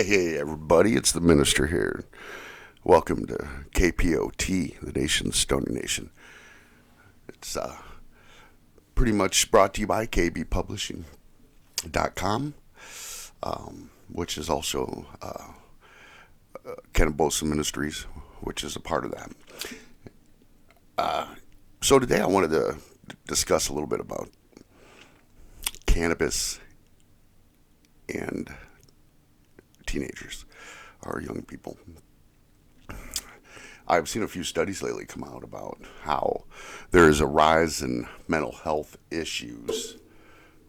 Hey, everybody, it's the minister here. Welcome to KPOT, the nation's Stony Nation. It's pretty much brought to you by kbpublishing.com, which is also Keneh Bosom Ministries, which is a part of that. So today I wanted to discuss a little bit about cannabis and teenagers, or young people. I've seen a few studies lately come out about how there is a rise in mental health issues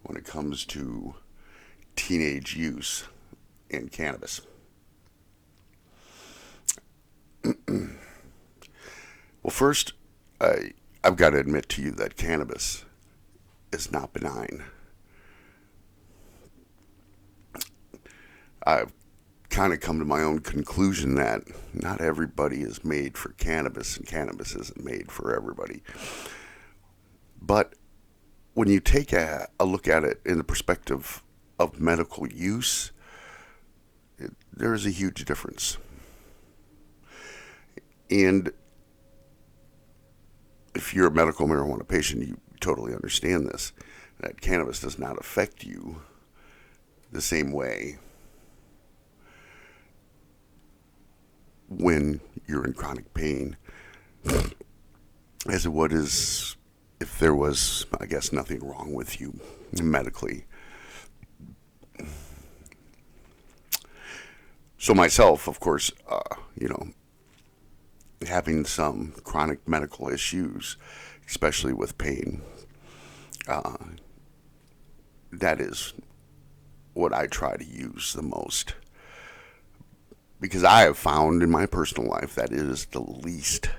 when it comes to teenage use in cannabis. Well, first, I've got to admit to you that cannabis is not benign. I've kind of come to my own conclusion that not everybody is made for cannabis, and cannabis isn't made for everybody. But when you take a look at it in the perspective of medical use, there is a huge difference. And if you're a medical marijuana patient, you totally understand this, that cannabis does not affect you the same way when you're in chronic pain as it would as if there was, I guess, nothing wrong with you medically. So myself, of course, having some chronic medical issues, especially with pain, that is what I try to use the most. Because I have found in my personal life that it is the least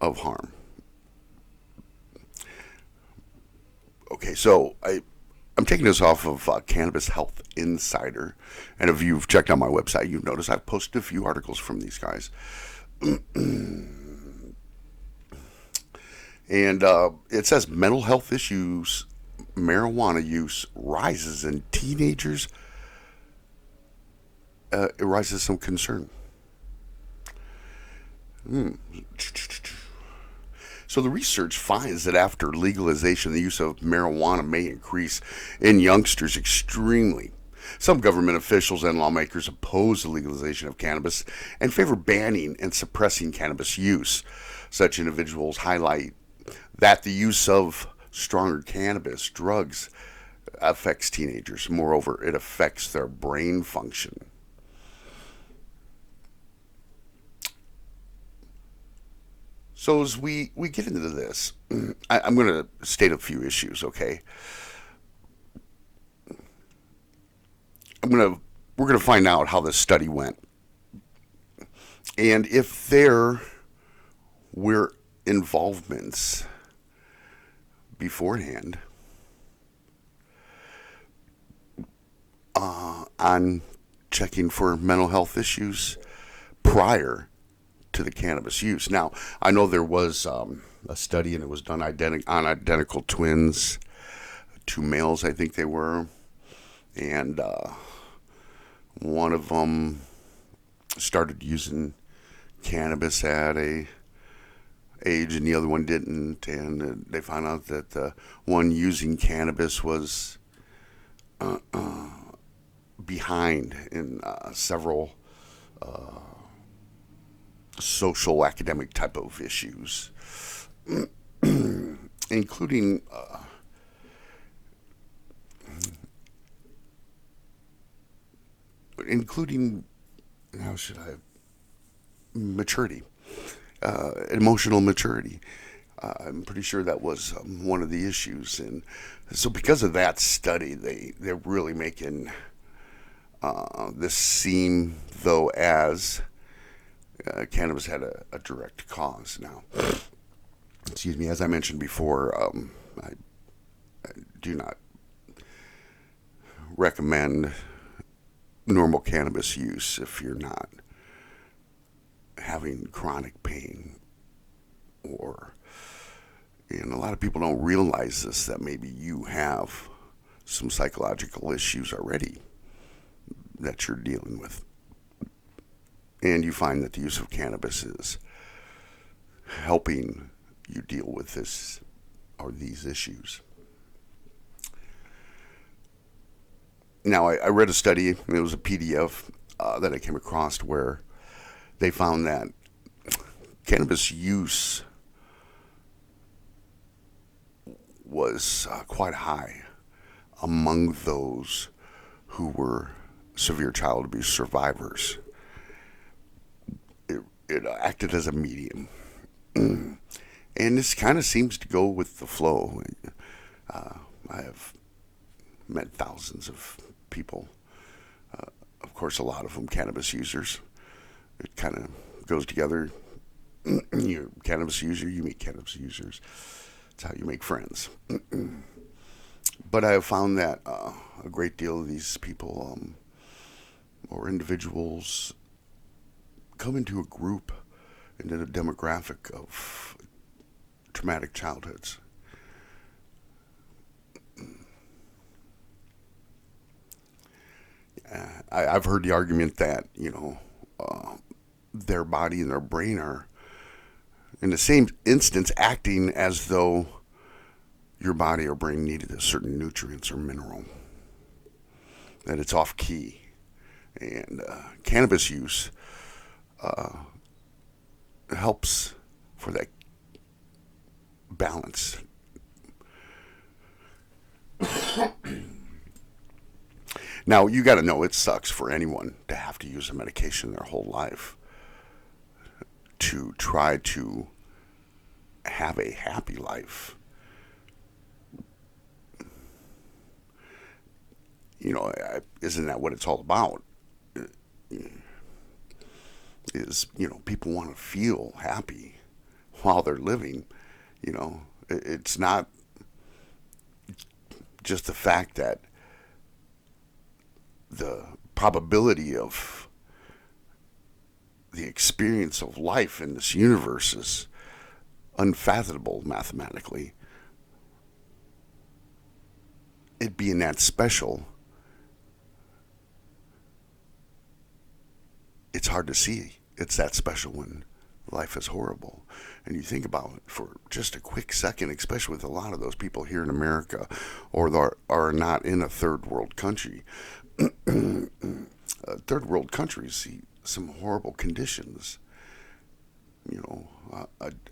of harm. Okay, so I'm taking this off of Cannabis Health Insider. And if you've checked out my website, you've noticed I've posted a few articles from these guys. And it says mental health issues, marijuana use rises in teenagers. It rises some concern. So the research finds that after legalization, the use of marijuana may increase in youngsters extremely. Some government officials and lawmakers oppose the legalization of cannabis and favor banning and suppressing cannabis use. Such individuals highlight that the use of stronger cannabis drugs affects teenagers. Moreover, it affects their brain function. So as we get into this, I'm going to state a few issues, okay? We're going to find out how this study went, and if there were involvements beforehand on checking for mental health issues prior to the cannabis use. Now, I know there was a study, and it was done on identical twins, two males, I think they were, and one of them started using cannabis at a age, and the other one didn't, and they found out that the one using cannabis was behind in several social academic type of issues, including how should I maturity, emotional maturity. I'm pretty sure that was one of the issues, and so because of that study, they're really making this seem though as cannabis had a direct cause. Now, excuse me, as I mentioned before, I do not recommend normal cannabis use if you're not having chronic pain, or, and a lot of people don't realize this, that maybe you have some psychological issues already that you're dealing with. And you find that the use of cannabis is helping you deal with this or these issues. Now, I read a study, it was a PDF that I came across where they found that cannabis use was quite high among those who were severe child abuse survivors. It acted as a medium. And this kind of seems to go with the flow. I have met thousands of people, of course, a lot of them cannabis users. It kind of goes together. You're a cannabis user, you meet cannabis users. It's how you make friends. But I have found that a great deal of these people or individuals come into a group, into the demographic of traumatic childhoods. I've heard the argument that, their body and their brain are, in the same instance, acting as though your body or brain needed a certain nutrients or mineral, that it's off key. And cannabis use helps for that balance. Now, you got to know it sucks for anyone to have to use a medication their whole life to try to have a happy life. Isn't that what it's all about? Is, people want to feel happy while they're living. It's not just the fact that the probability of the experience of life in this universe is unfathomable mathematically. It being that special, it's hard to see it's that special when life is horrible. And you think about it for just a quick second, especially with a lot of those people here in America or that are not in a third world country. Third world countries see some horrible conditions.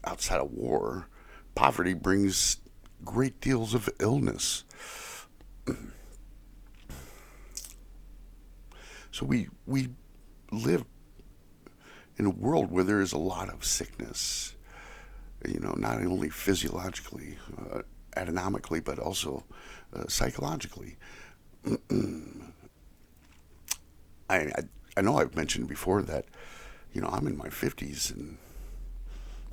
Outside of war, poverty brings great deals of illness. So we live in a world where there is a lot of sickness, not only physiologically, anatomically, but also psychologically. I know I've mentioned before that, I'm in my 50s and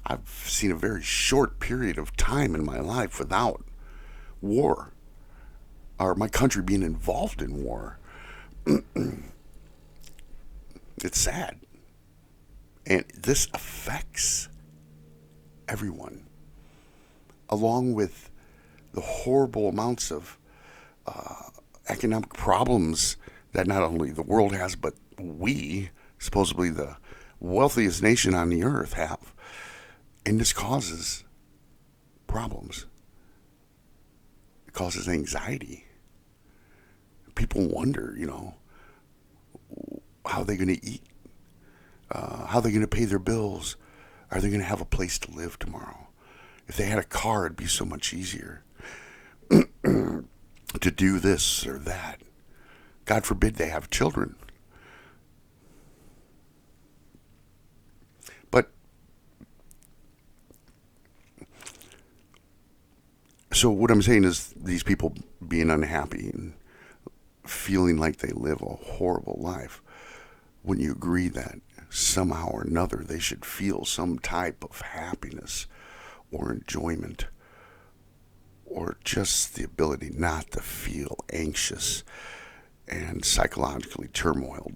I've seen a very short period of time in my life without war or my country being involved in war. It's sad. And this affects everyone, along with the horrible amounts of economic problems that not only the world has, but we, supposedly the wealthiest nation on the earth, have. And this causes problems. It causes anxiety. People wonder, how are they going to eat? How are they going to pay their bills? Are they going to have a place to live tomorrow? If they had a car, it'd be so much easier to do this or that. God forbid they have children. But so what I'm saying is these people being unhappy and feeling like they live a horrible life, wouldn't you agree that somehow or another they should feel some type of happiness or enjoyment or just the ability not to feel anxious and psychologically turmoiled?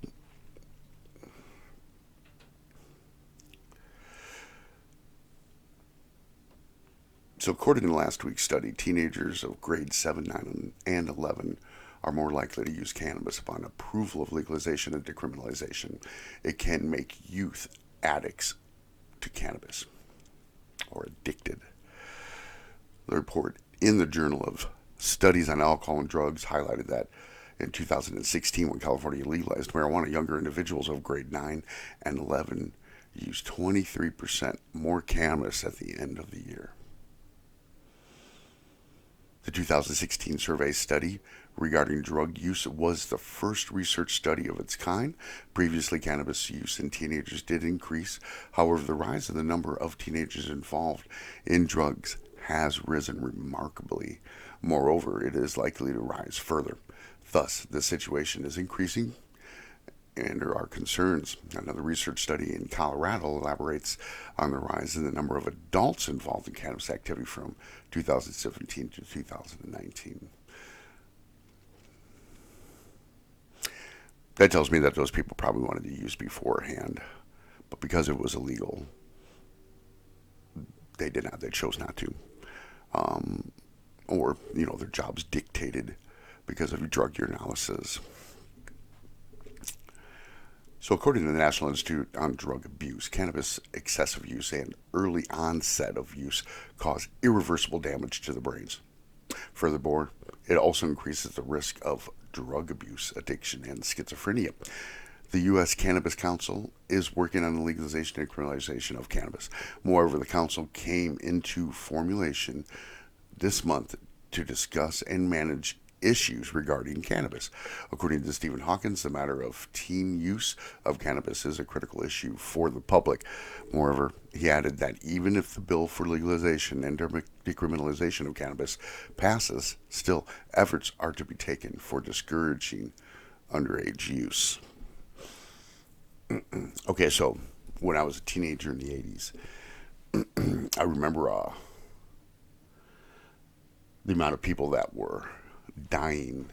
So, according to last week's study, teenagers of grades 7, 9, and 11 are more likely to use cannabis upon approval of legalization and decriminalization. It can make youth addicts to cannabis or addicted. The report in the Journal of Studies on Alcohol and Drugs highlighted that in 2016, when California legalized marijuana, younger individuals of grade 9 and 11 used 23% more cannabis at the end of the year. The 2016 survey study regarding drug use was the first research study of its kind. Previously, cannabis use in teenagers did increase. However, the rise of the number of teenagers involved in drugs has risen remarkably. Moreover, it is likely to rise further. Thus, the situation is increasing, and there are concerns. Another research study in Colorado elaborates on the rise in the number of adults involved in cannabis activity from 2017 to 2019. That tells me that those people probably wanted to use beforehand, but because it was illegal, they did not. They chose not to, or their jobs dictated because of drug urinalysis. So, according to the National Institute on Drug Abuse, cannabis excessive use and early onset of use cause irreversible damage to the brains. Furthermore, it also increases the risk of drug abuse, addiction, and schizophrenia. The U.S. Cannabis Council is working on the legalization and criminalization of cannabis. Moreover, the council came into formulation this month to discuss and manage issues regarding cannabis. According to Stephen Hawkins, the matter of teen use of cannabis is a critical issue for the public. Moreover, he added that even if the bill for legalization and decriminalization of cannabis passes, still efforts are to be taken for discouraging underage use. Okay, so when I was a teenager in the 80s, I remember the amount of people that were dying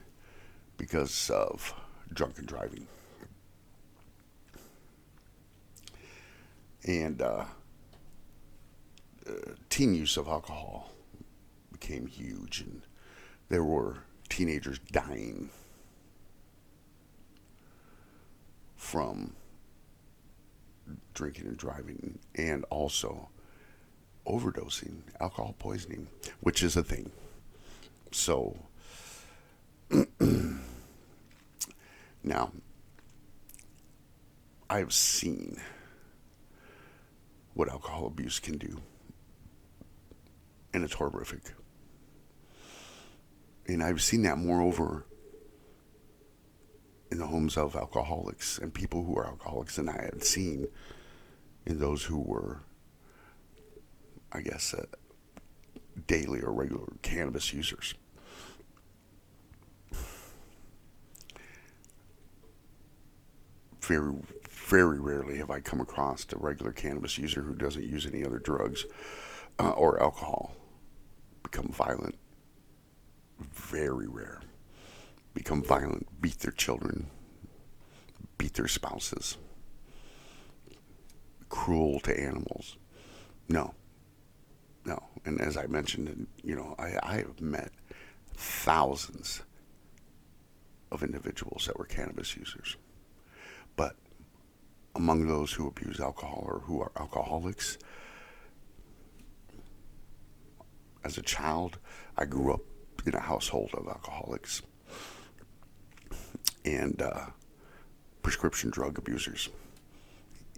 because of drunken driving. And teen use of alcohol became huge, and there were teenagers dying from drinking and driving, and also overdosing, alcohol poisoning, which is a thing. So, now, I've seen what alcohol abuse can do, and it's horrific. And I've seen that, moreover, in the homes of alcoholics and people who are alcoholics than I had seen in those who were, I guess, daily or regular cannabis users. Very, very rarely have I come across a regular cannabis user who doesn't use any other drugs or alcohol become violent. Very rare. Become violent, beat their children, beat their spouses, cruel to animals. No. And as I mentioned, I have met thousands of individuals that were cannabis users. But among those who abuse alcohol or who are alcoholics, as a child, I grew up in a household of alcoholics and prescription drug abusers.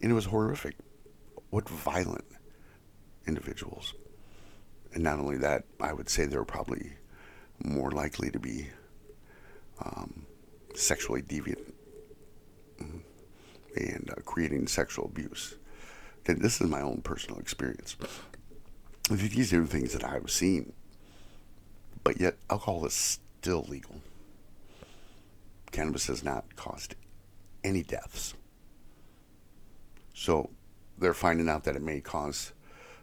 And it was horrific. What violent individuals. And not only that, I would say they were probably more likely to be sexually deviant and creating sexual abuse. And this is my own personal experience. These are things that I've seen. But yet, alcohol is still legal. Cannabis has not caused any deaths. So they're finding out that it may cause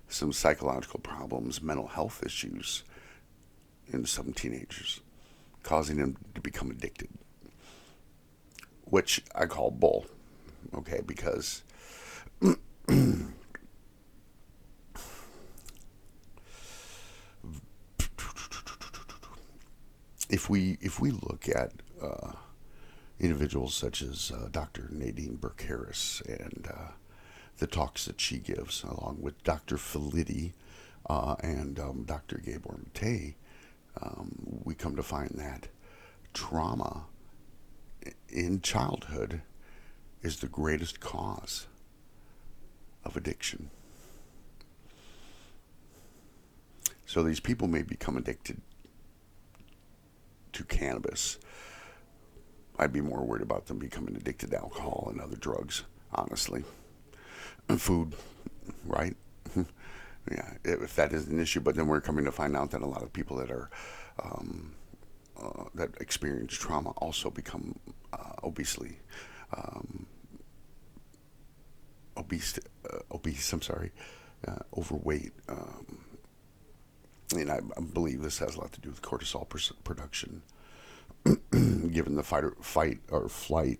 some psychological problems, mental health issues in some teenagers, causing them to become addicted, which I call bull, okay, because if we look at individuals such as Dr. Nadine Burke Harris and the talks that she gives, along with Dr. Felitti and Dr. Gabor Mate, we come to find that trauma in childhood is the greatest cause of addiction. So these people may become addicted to cannabis. I'd be more worried about them becoming addicted to alcohol and other drugs, honestly. And food, right? Yeah, if that is an issue. But then we're coming to find out that a lot of people that are that experience trauma also become obese. I'm sorry, overweight. And I believe this has a lot to do with cortisol production, given the fight or flight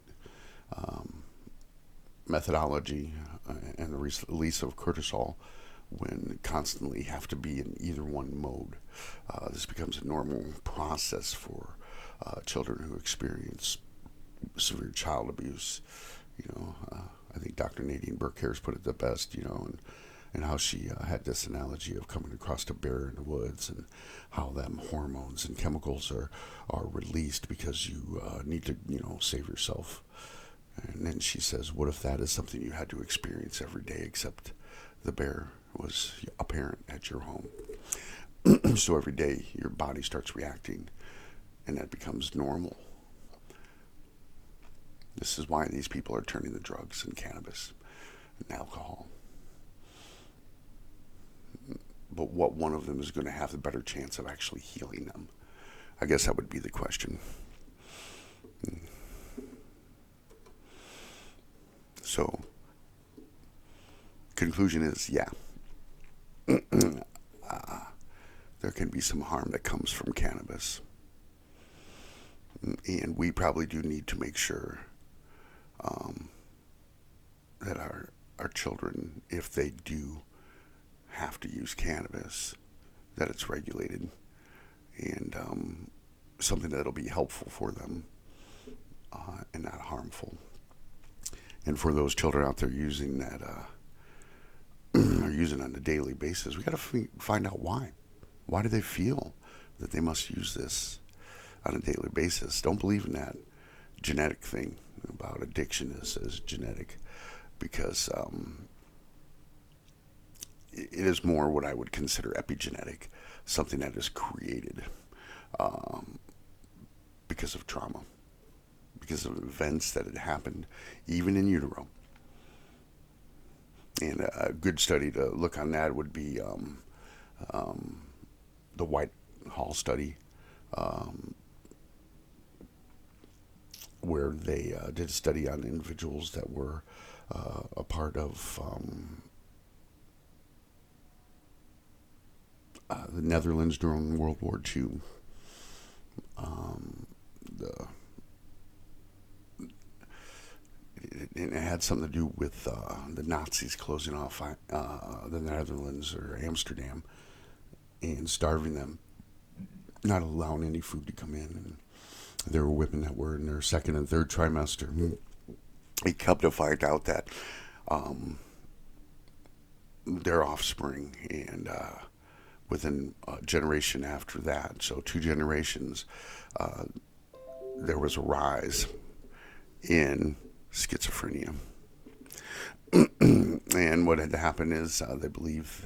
methodology and the release of cortisol when constantly have to be in either one mode. This becomes a normal process for children who experience severe child abuse. I think Dr. Nadine Burke Harris put it the best, and how she had this analogy of coming across a bear in the woods and how them hormones and chemicals are released because you need to, save yourself. And then she says, what if that is something you had to experience every day, except the bear was apparent at your home? So every day your body starts reacting, and that becomes normal. This is why these people are turning to drugs and cannabis and alcohol. But what one of them is going to have the better chance of actually healing them? I guess that would be the question. So, conclusion is, yeah, there can be some harm that comes from cannabis. And we probably do need to make sure that our children, if they do have to use cannabis, that it's regulated and something that'll be helpful for them and not harmful. And for those children out there using that, are using on a daily basis, we got to find out why. Why do they feel that they must use this on a daily basis? Don't believe in that genetic thing about addiction as genetic, because it is more what I would consider epigenetic, something that is created because of trauma, because of events that had happened even in utero. And a good study to look on that would be the White Hall study, where they did a study on individuals that were a part of the Netherlands during World War II. It had something to do with the Nazis closing off the Netherlands or Amsterdam and starving them, not allowing any food to come in. And there were women that were in their second and third trimester. It come to find out that their offspring, and within a generation after that, so 2 generations, there was a rise in schizophrenia. And what had happened is they believe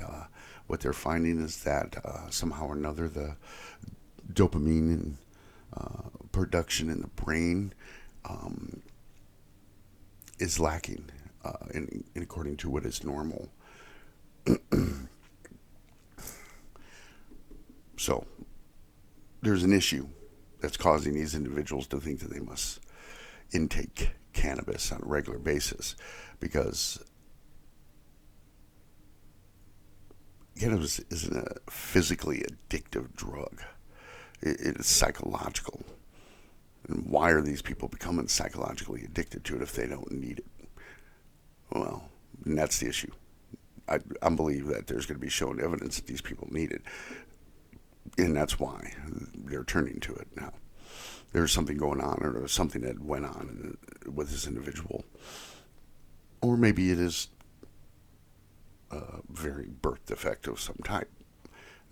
what they're finding is that somehow or another the dopamine and production in the brain is lacking in according to what is normal. So there's an issue that's causing these individuals to think that they must intake cannabis on a regular basis, because cannabis isn't a physically addictive drug. It is psychological. And why are these people becoming psychologically addicted to it if they don't need it? Well, and that's the issue. I believe that there's going to be shown evidence that these people need it, and that's why they're turning to it now. there's something going on, or there's something that went on with this individual. Or maybe it is a very birth defect of some type.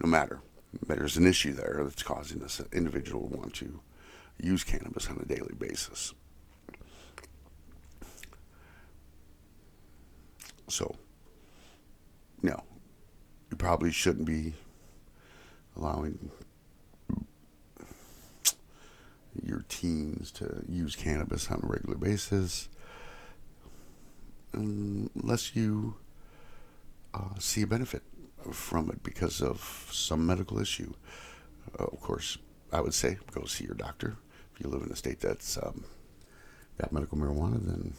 No matter, there's an issue there that's causing this individual to want to use cannabis on a daily basis. So, no, you probably shouldn't be allowing your teens to use cannabis on a regular basis unless you see a benefit from it because of some medical issue. Of course, I would say go see your doctor. If you live in a state that's got medical marijuana, then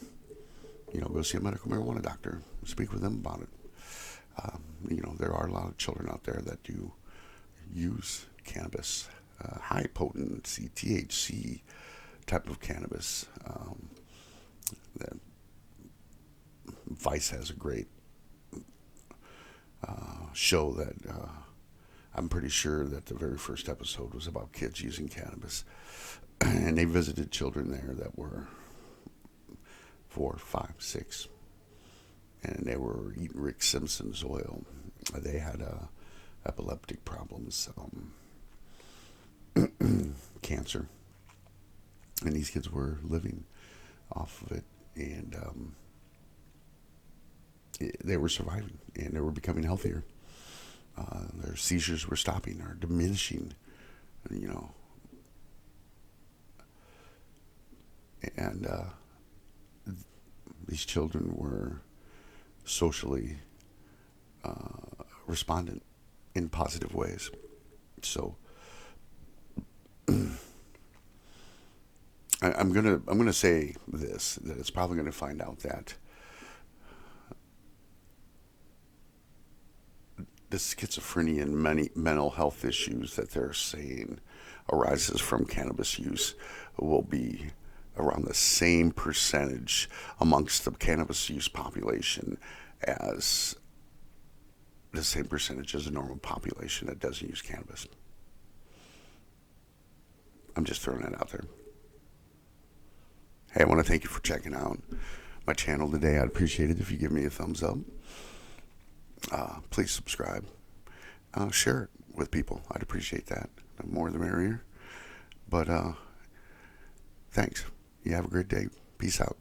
go see a medical marijuana doctor. Speak with them about it. There are a lot of children out there that do use cannabis, high potency THC type of cannabis. That Vice has a great show that I'm pretty sure that the very first episode was about kids using cannabis, and they visited children there that were 4, 5, 6, and they were eating Rick Simpson's oil. They had epileptic problems, cancer, and these kids were living off of it, and they were surviving, and they were becoming healthier. Their seizures were stopping or diminishing, and these children were socially respondent in positive ways. So I'm gonna say this, that it's probably gonna find out that the schizophrenia and many mental health issues that they're saying arises from cannabis use will be around the same percentage amongst the cannabis use population as the same percentage as the normal population that doesn't use cannabis. I'm just throwing that out there. Hey, I want to thank you for checking out my channel today. I'd appreciate it if you give me a thumbs up. Please subscribe. Share it with people. I'd appreciate that. The more the merrier. But thanks. You have a great day. Peace out.